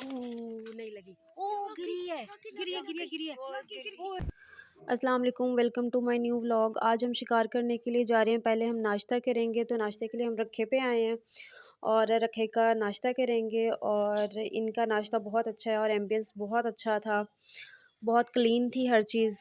नहीं लगी। ओ गिरी है, गिरी है, गिरी है, गिरी है। अस्सलाम वालेकुम, welcome to my new vlog. आज हम शिकार करने के लिए जा रहे हैं। पहले हम नाश्ता करेंगे, तो नाश्ते के लिए हम रखे पे आए हैं और रखे का नाश्ता करेंगे। और इनका नाश्ता बहुत अच्छा है और एम्बियंस बहुत अच्छा था, बहुत क्लीन थी हर चीज़।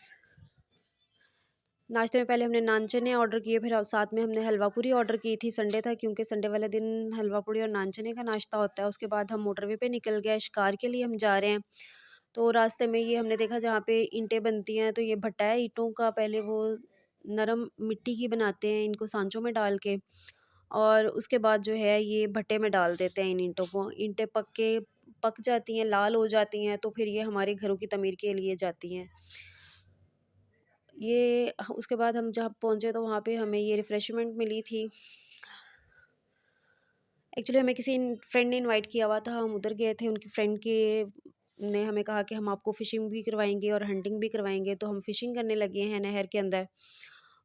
नाश्ते में पहले हमने नान चने ऑर्डर किए, फिर साथ में हमने हलवा पूरी ऑर्डर की थी। संडे था, क्योंकि संडे वाले दिन हलवा पूरी और नान चने का नाश्ता होता है। उसके बाद हम मोटरवे पे निकल गए, शिकार के लिए हम जा रहे हैं। तो रास्ते में ये हमने देखा जहाँ पे ईंटें बनती हैं, तो ये भट्टा है ईंटों का। पहले वो नरम मिट्टी की बनाते हैं, इनको सांचों में डाल के, और उसके बाद जो है ये भट्टे में डाल देते हैं इन ईंटों को। ईंटें पक जाती हैं, लाल हो जाती हैं, तो फिर ये हमारे घरों की तमीर के लिए जाती हैं। ये उसके बाद हम जहाँ पहुँचे तो वहाँ पे हमें ये रिफ़्रेशमेंट मिली थी। एक्चुअली हमें किसी फ्रेंड ने इनवाइट किया हुआ था, हम उधर गए थे। उनकी फ्रेंड के ने हमें कहा कि हम आपको फ़िशिंग भी करवाएंगे और हंटिंग भी करवाएंगे। तो हम फ़िशिंग करने लगे हैं नहर के अंदर।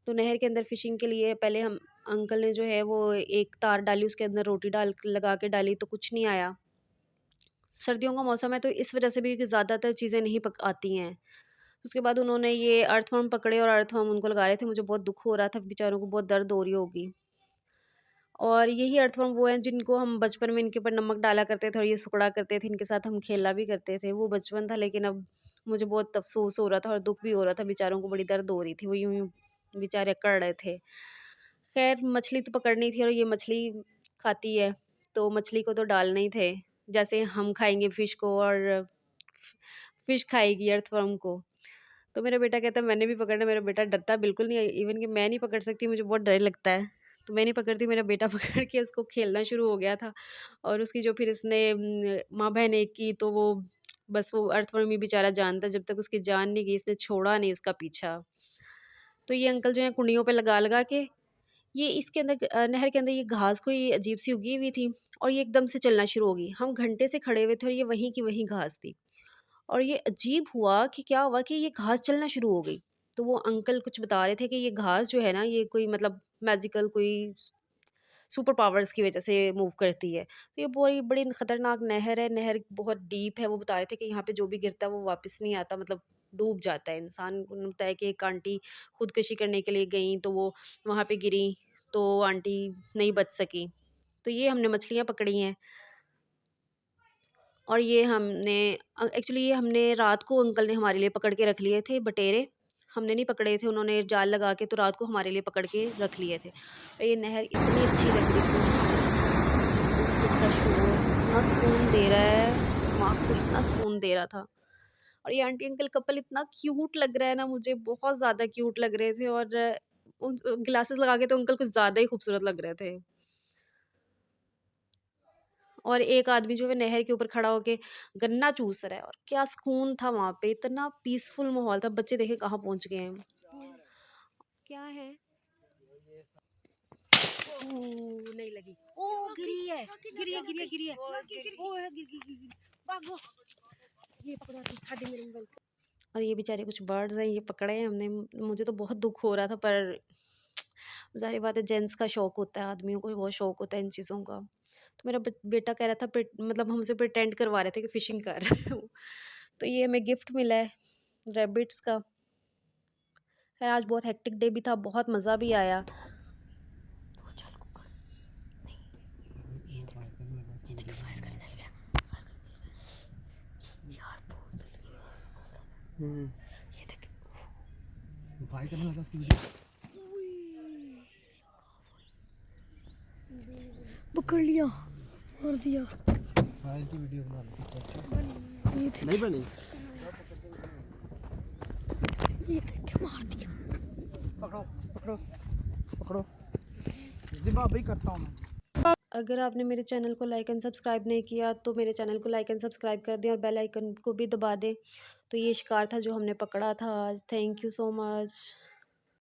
तो नहर के अंदर फ़िशिंग के लिए पहले हम अंकल ने जो है वो एक तार डाली, उसके अंदर रोटी डाल लगा के डाली, तो कुछ नहीं आया। सर्दियों का मौसम है, तो इस वजह से भी कि ज़्यादातर चीज़ें नहीं आती हैं। उसके बाद उन्होंने ये अर्थवर्म पकड़े और अर्थवर्म उनको लगा रहे थे। मुझे बहुत दुख हो रहा था, बेचारों को बहुत दर्द हो रही होगी। और यही अर्थवर्म वो हैं जिनको हम बचपन में इनके ऊपर नमक डाला करते थे और ये सिकुड़ा करते थे, इनके साथ हम खेला भी करते थे। वो बचपन था, लेकिन अब मुझे बहुत अफसोस हो रहा था और दुख भी हो रहा था। बेचारों को बड़ी दर्द हो रही थी, वो यूं यूं बेचारे अकड़ रहे थे। खैर, मछली तो पकड़नी थी और ये मछली खाती है, तो मछली को तो डालने ही थे। जैसे हम खाएंगे फ़िश को और फ़िश खाएगी अर्थवर्म को। तो मेरा बेटा कहता है मैंने भी पकड़ना। मेरा बेटा डरता बिल्कुल नहीं है, इवन कि मैं नहीं पकड़ सकती, मुझे बहुत डर लगता है। तो मैं नहीं पकड़ती, मेरा बेटा पकड़ के उसको खेलना शुरू हो गया था। और उसकी जो फिर इसने माँ बहन एक की, तो वो बस वो अर्थवर्म ही बेचारा जानता, जब तक उसकी जान नहीं गई इसने छोड़ा नहीं उसका पीछा। तो ये अंकल जो है कुंडियों पे लगा लगा के, ये इसके अंदर नहर के अंदर ये घास कोई अजीब सी उगी हुई थी और ये एकदम से चलना शुरू हो गई। हम घंटे से खड़े हुए थे और ये वहीं की वहीं घास थी। और ये अजीब हुआ कि क्या हुआ कि ये घास चलना शुरू हो गई। तो वो अंकल कुछ बता रहे थे कि ये घास जो है ना, ये कोई मतलब मैजिकल कोई सुपर पावर्स की वजह से मूव करती है। तो ये बड़ी बड़ी खतरनाक नहर है, नहर बहुत डीप है। वो बता रहे थे कि यहाँ पे जो भी गिरता है वो वापस नहीं आता, मतलब डूब जाता है। इंसान को होता है कि एक आंटी खुदकुशी करने के लिए गई, तो वो वहाँ पे गिरी, तो आंटी नहीं बच सकी। तो ये हमने मछलियाँ पकड़ी हैं। और ये हमने एक्चुअली ये हमने रात को अंकल ने हमारे लिए पकड़ के रख लिए थे बटेरे। हमने नहीं पकड़े थे, उन्होंने जाल लगा के तो रात को हमारे लिए पकड़ के रख लिए थे। और ये नहर इतनी अच्छी लग रही थी, उफ, इसका शोर इतना सुकून दे रहा है, दिमाग को इतना सुकून दे रहा था। और ये आंटी अंकल कपल इतना क्यूट लग रहा है ना, मुझे बहुत ज़्यादा क्यूट लग रहे थे। और उन ग्लासेस लगा के तो अंकल कुछ ज़्यादा ही खूबसूरत लग रहे थे। और एक आदमी जो है नहर के ऊपर खड़ा होके गन्ना चूस रहा है, और क्या सुकून था वहाँ पे, इतना पीसफुल माहौल था। बच्चे देखे कहाँ पहुँच गए हैं। क्या है? नहीं लगी। ओ गिरी है, गिरी है, गिरी है, गिरी है। ओ है, गिर गिर गिर भागो। ये पकड़ा थी खाड़ी मेरे मोबाइल को। और ये बेचारे कुछ बर्ड्स हैं, ये पकड़े हैं हमने। मुझे तो बहुत दुख हो रहा था, पर ज़ाहिर बात है जेंट्स का शौक होता है, आदमियों को भी बहुत शौक होता है इन चीज़ों का। तो मेरा बेटा कह रहा था, मतलब हमसे प्रिटेंड करवा रहे थे कि फ़िशिंग कर रहे हो। तो ये हमें गिफ्ट मिला है रैबिट्स का। खैर, आज बहुत हेक्टिक डे भी था, बहुत मज़ा भी आया। ये देख, फायर करने लगा उसकी वीडियो पकड़ लिया, मार दिया। फायर की वीडियो बना ली, नहीं बनी। ये देख के मार दिया। पकड़ो पकड़ो पकड़ो, जिम्बाब्वे करता हूँ मैं। अगर आपने मेरे चैनल को लाइक एंड सब्सक्राइब नहीं किया, तो मेरे चैनल को लाइक एंड सब्सक्राइब कर दें और बेल आइकन को भी दबा दें। तो ये शिकार था जो हमने पकड़ा था आज। Thank you so much.